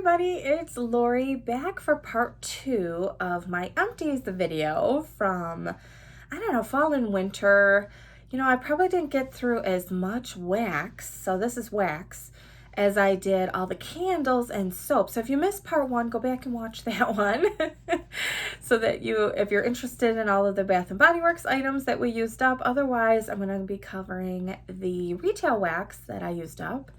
everybody, it's Lori back for part 2 of my Empties video from, I don't know, fall and winter. You know, I probably didn't get through as much wax, so this is wax, as I did all the candles and soap. So if you missed part 1, go back and watch that one so that if you're interested in all of the Bath & Body Works items that we used up. Otherwise, I'm going to be covering the retail wax that I used up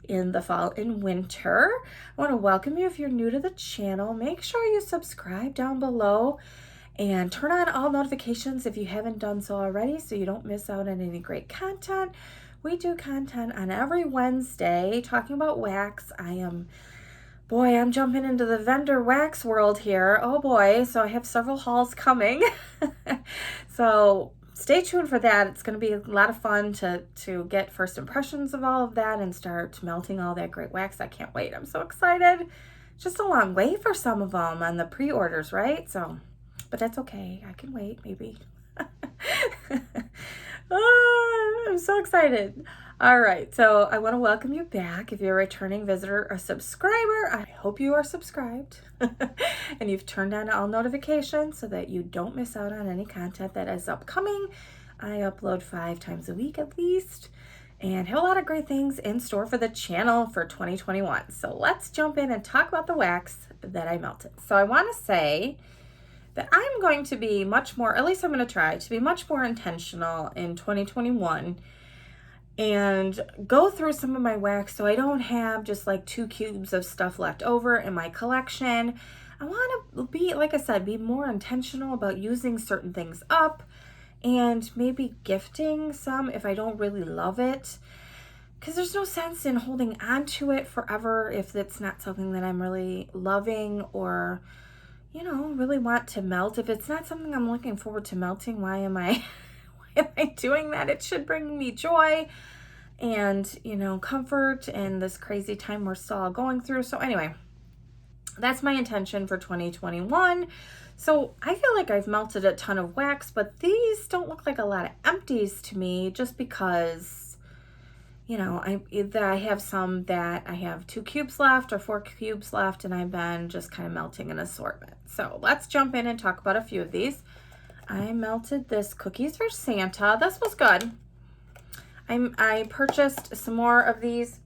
in the fall and winter. I want to welcome you if you're new to the channel. Make sure you subscribe down below and turn on all notifications if you haven't done so already so you don't miss out on any great content. We do content on every Wednesday talking about wax. I'm jumping into the vendor wax world here. Oh boy, so I have several hauls coming. So stay tuned for that. It's going to be a lot of fun to get first impressions of all of that and start melting all that great wax. I can't wait. I'm so excited. Just a long wait for some of them on the pre-orders, right? So, but that's okay. I can wait, maybe. Oh, I'm so excited. All right, so I want to welcome you back. If you're a returning visitor or subscriber, I hope you are subscribed and you've turned on all notifications so that you don't miss out on any content that is upcoming. I upload 5 times a week at least and have a lot of great things in store for the channel for 2021. So let's jump in and talk about the wax that I melted. So I want to say that I'm going to be much more, at least I'm going to try to be much more intentional in 2021 and go through some of my wax so I don't have just like 2 cubes of stuff left over in my collection. I want to be, like I said, be more intentional about using certain things up and maybe gifting some if I don't really love it. Because there's no sense in holding on to it forever if it's not something that I'm really loving or, you know, really want to melt. If it's not something I'm looking forward to melting, why am I doing that? It should bring me joy and, you know, comfort in this crazy time we're still all going through. So anyway, that's my intention for 2021. So I feel like I've melted a ton of wax, but these don't look like a lot of empties to me just because, you know, I have some that I have 2 cubes left or 4 cubes left, and I've been just kind of melting an assortment. So let's jump in and talk about a few of these. I melted this Cookies for Santa. This was good. I purchased some more of these.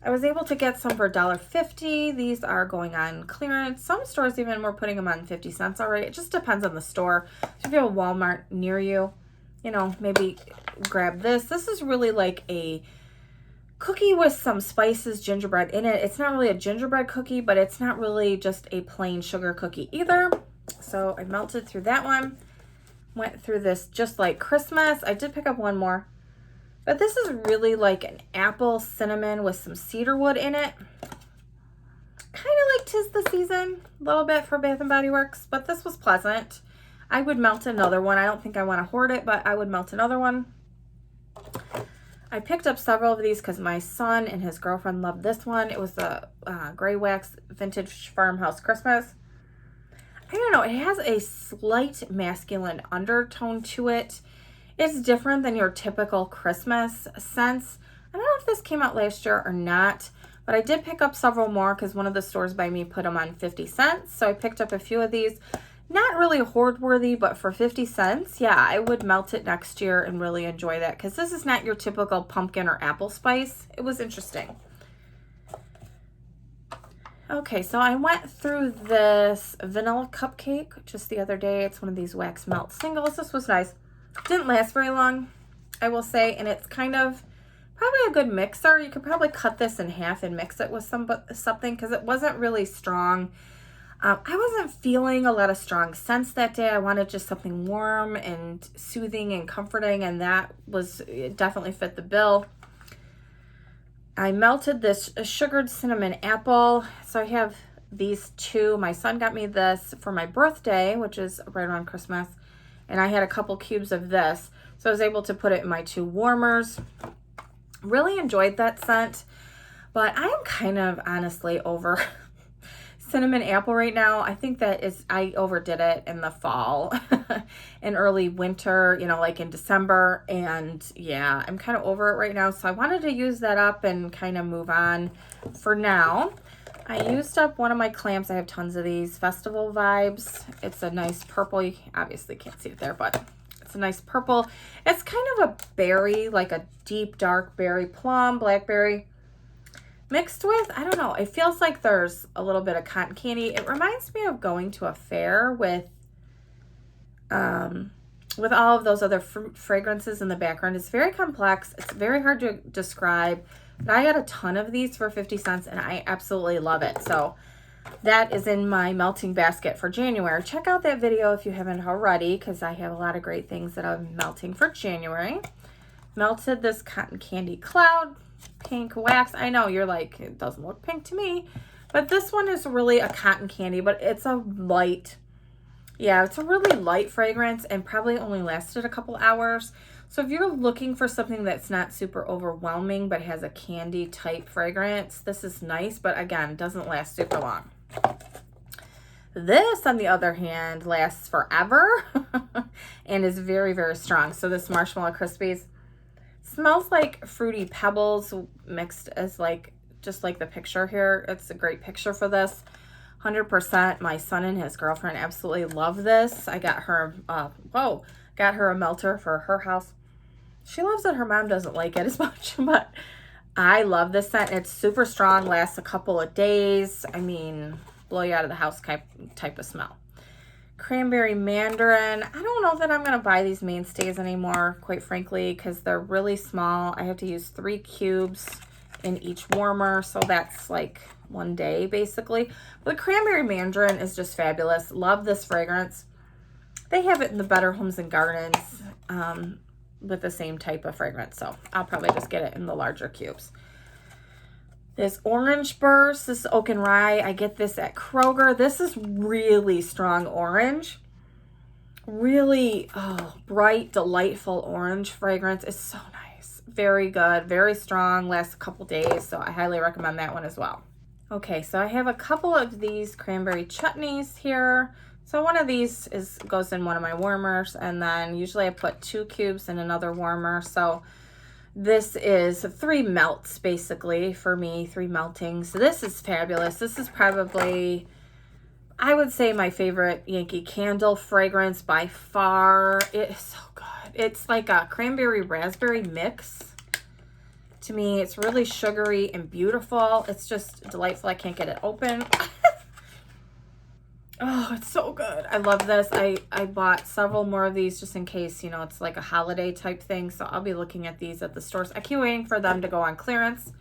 I was able to get some for $1.50. These are going on clearance. Some stores even were putting them on 50 cents already. It just depends on the store. So if you have a Walmart near you, you know, maybe grab this. This is really like a cookie with some spices, gingerbread in it. It's not really a gingerbread cookie, but it's not really just a plain sugar cookie either. So I melted through that one. Went through this Just Like Christmas. I did pick up one more. But this is really like an apple cinnamon with some cedar wood in it. Kind of like 'Tis the Season, a little bit for Bath & Body Works, but this was pleasant. I would melt another one. I don't think I want to hoard it, but I would melt another one. I picked up several of these because my son and his girlfriend loved this one. It was the Gray Wax Vintage Farmhouse Christmas. I don't know, it has a slight masculine undertone to it. It's different than your typical Christmas scents. I don't know if this came out last year or not, but I did pick up several more because one of the stores by me put them on 50 cents. So I picked up a few of these. Not really hoard worthy, but for 50 cents, yeah, I would melt it next year and really enjoy that because this is not your typical pumpkin or apple spice. It was interesting. Okay, so I went through this vanilla cupcake just the other day. It's one of these wax melt singles. This was nice. Didn't last very long, I will say, and it's kind of probably a good mixer. You could probably cut this in half and mix it with something because it wasn't really strong. I wasn't feeling a lot of strong scents that day. I wanted just something warm and soothing and comforting, and that was, it definitely fit the bill. I melted this sugared cinnamon apple. So I have these 2. My son got me this for my birthday, which is right around Christmas. And I had a couple cubes of this. So I was able to put it in my 2 warmers. Really enjoyed that scent. But I am kind of honestly over cinnamon apple right now. I think that I overdid it in the fall and early winter, you know, like in December. And yeah, I'm kind of over it right now. So I wanted to use that up and kind of move on for now. I used up one of my clamps. I have tons of these. Festival Vibes. It's a nice purple. You obviously can't see it there, but it's a nice purple. It's kind of a berry, like a deep, dark berry, plum, blackberry, mixed with, I don't know, it feels like there's a little bit of cotton candy. It reminds me of going to a fair with all of those other fruit fragrances in the background. It's very complex. It's very hard to describe. But I got a ton of these for 50 cents and I absolutely love it. So that is in my melting basket for January. Check out that video if you haven't already, because I have a lot of great things that I'm melting for January. Melted this cotton candy cloud, pink wax. I know you're like, it doesn't look pink to me, but this one is really a cotton candy, but it's a light, yeah, it's a really light fragrance and probably only lasted a couple hours. So if you're looking for something that's not super overwhelming but has a candy type fragrance, this is nice, but again, doesn't last super long. This, on the other hand, lasts forever and is very, very strong. So this Marshmallow Krispies smells like Fruity Pebbles mixed as like, just like the picture here. It's a great picture for this. 100%. My son and his girlfriend absolutely love this. I got her, got her a melter for her house. She loves it. Her mom doesn't like it as much, but I love this scent. It's super strong, lasts a couple of days. I mean, blow you out of the house type of smell. Cranberry Mandarin. I don't know that I'm going to buy these mainstays anymore, quite frankly, because they're really small. I have to use 3 cubes in each warmer, so that's like one day basically. But the Cranberry Mandarin is just fabulous. Love this fragrance. They have it in the Better Homes and Gardens with the same type of fragrance, so I'll probably just get it in the larger cubes. This Orange Burst, this is Oak and Rye. I get this at Kroger. This is really strong orange. Really bright, delightful orange fragrance. It's so nice. Very good, very strong, lasts a couple days, so I highly recommend that one as well. Okay, so I have a couple of these cranberry chutneys here. So one of these goes in one of my warmers, and then usually I put 2 cubes in another warmer. So this is 3 melts basically for me, 3 meltings. So this is fabulous. This is probably, I would say, my favorite Yankee Candle fragrance by far. It is so good. It's like a cranberry raspberry mix. To me, it's really sugary and beautiful. It's just delightful. I can't get it open. Oh, it's so good. I love this. I bought several more of these just in case, you know, it's like a holiday type thing. So I'll be looking at these at the stores. I keep waiting for them to go on clearance.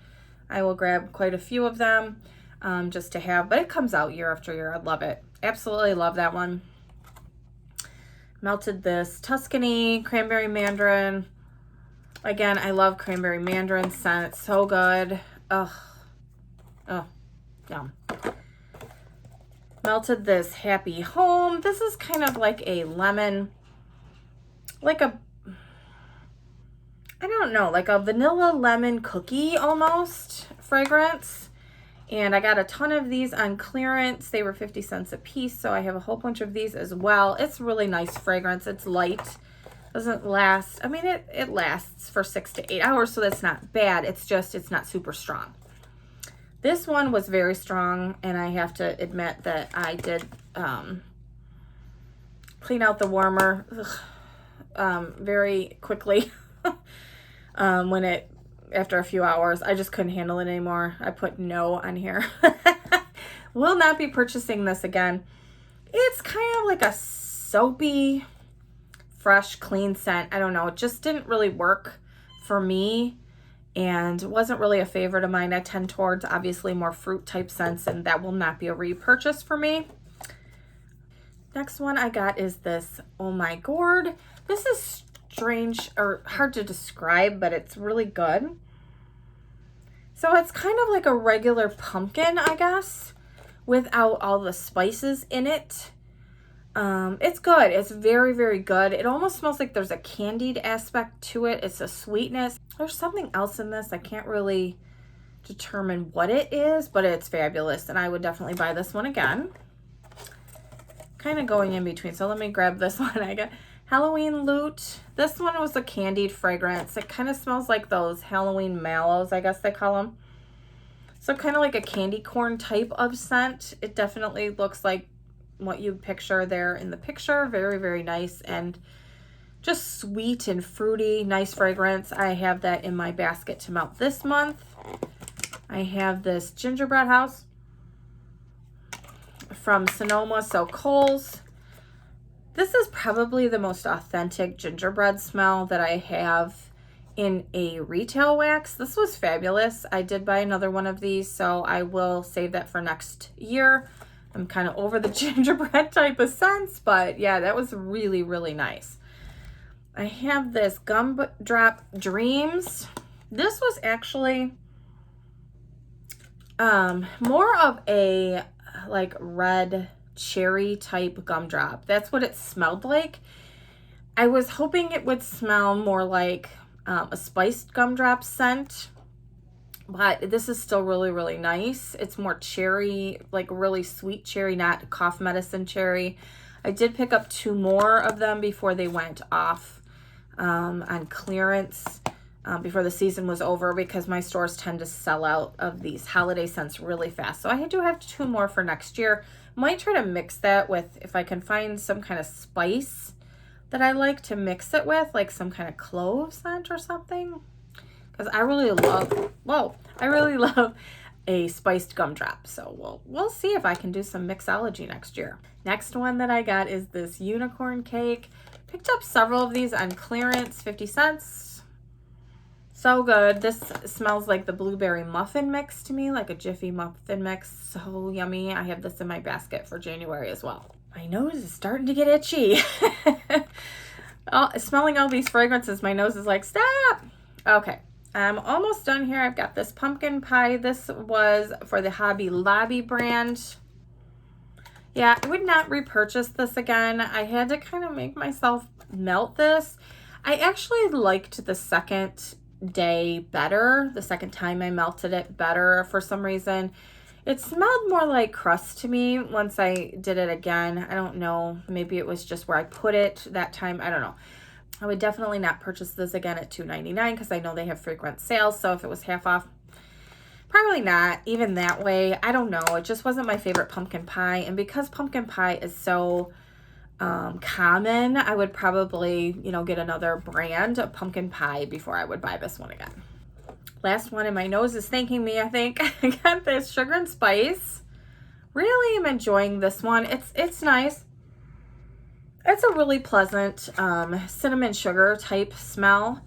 I will grab quite a few of them just to have, but it comes out year after year. I love it. Absolutely love that one. Melted this Tuscany Cranberry Mandarin. Again, I love Cranberry Mandarin scent. It's so good. Ugh. Oh, yum. Melted this Happy Home. This is kind of like a lemon, like a, I don't know, like a vanilla lemon cookie almost fragrance. And I got a ton of these on clearance. They were 50 cents a piece, so I have a whole bunch of these as well. It's really nice fragrance. It's light. Doesn't last, I mean, it lasts for 6 to 8 hours, so that's not bad. It's just, it's not super strong. This one was very strong, and I have to admit that I did clean out the warmer very quickly after a few hours. I just couldn't handle it anymore. I put no on here. Will not be purchasing this again. It's kind of like a soapy, fresh, clean scent. I don't know. It just didn't really work for me. And wasn't really a favorite of mine. I tend towards obviously more fruit type scents, and that will not be a repurchase for me. Next one I got is this My Gourd. This is strange or hard to describe, but it's really good. So it's kind of like a regular pumpkin, I guess, without all the spices in it. It's good. It's very, very good. It almost smells like there's a candied aspect to it. It's a sweetness. There's something else in this. I can't really determine what it is, but it's fabulous. And I would definitely buy this one again. Kind of going in between. So let me grab this one. I got Halloween Loot. This one was a candied fragrance. It kind of smells like those Halloween mallows, I guess they call them. So kind of like a candy corn type of scent. It definitely looks like what you'd picture there in the picture. Very, very nice and just sweet and fruity, nice fragrance. I have that in my basket to melt this month. I have this Gingerbread House from Sonoma, so Kohl's. This is probably the most authentic gingerbread smell that I have in a retail wax. This was fabulous. I did buy another one of these, so I will save that for next year. I'm kind of over the gingerbread type of scents, but yeah, that was really, really nice. I have this Gumdrop Dreams. This was actually more of a like red cherry type gumdrop. That's what it smelled like. I was hoping it would smell more like a spiced gumdrop scent, but this is still really, really nice. It's more cherry, like really sweet cherry, not cough medicine cherry. I did pick up 2 more of them before they went off on clearance before the season was over, because my stores tend to sell out of these holiday scents really fast. So I do have 2 more for next year. Might try to mix that with, if I can find some kind of spice that I like to mix it with, like some kind of clove scent or something. Because I really love a spiced gumdrop. So we'll see if I can do some mixology next year. Next one that I got is this unicorn cake. Picked up several of these on clearance, 50 cents. So good. This smells like the blueberry muffin mix to me, like a Jiffy muffin mix. So yummy. I have this in my basket for January as well. My nose is starting to get itchy. Smelling all these fragrances, my nose is like, stop. Okay, I'm almost done here. I've got this pumpkin pie. This was for the Hobby Lobby brand. Yeah, I would not repurchase this again. I had to kind of make myself melt this. I actually liked the second day better. The second time I melted it better for some reason. It smelled more like crust to me once I did it again. I don't know. Maybe it was just where I put it that time. I don't know. I would definitely not purchase this again at $2.99 because I know they have frequent sales. So if it was half off, probably not. Even that way, I don't know. It just wasn't my favorite pumpkin pie. And because pumpkin pie is so common, I would probably, get another brand of pumpkin pie before I would buy this one again. Last one, and my nose is thanking me, I think. I got this Sugar and Spice. Really am enjoying this one. It's nice. It's a really pleasant cinnamon sugar type smell,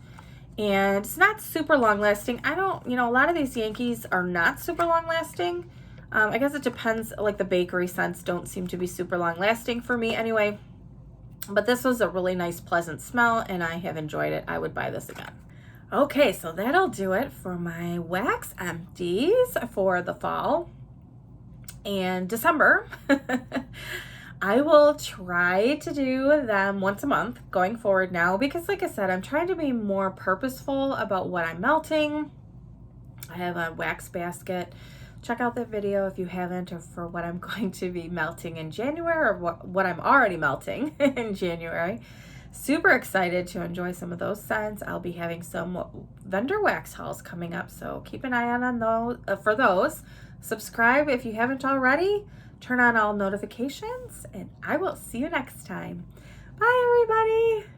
and it's not super long lasting. I don't, a lot of these Yankees are not super long lasting. I guess it depends, like the bakery scents don't seem to be super long lasting for me anyway. But this was a really nice, pleasant smell, and I have enjoyed it. I would buy this again. Okay, so that'll do it for my wax empties for the fall and December. I will try to do them once a month going forward now because, like I said, I'm trying to be more purposeful about what I'm melting. I have a wax basket. Check out that video if you haven't, or for what I'm going to be melting in January, or what I'm already melting in January. Super excited to enjoy some of those scents. I'll be having some vendor wax hauls coming up, so keep an eye out on those for those. Subscribe if you haven't already. Turn on all notifications, and I will see you next time. Bye, everybody.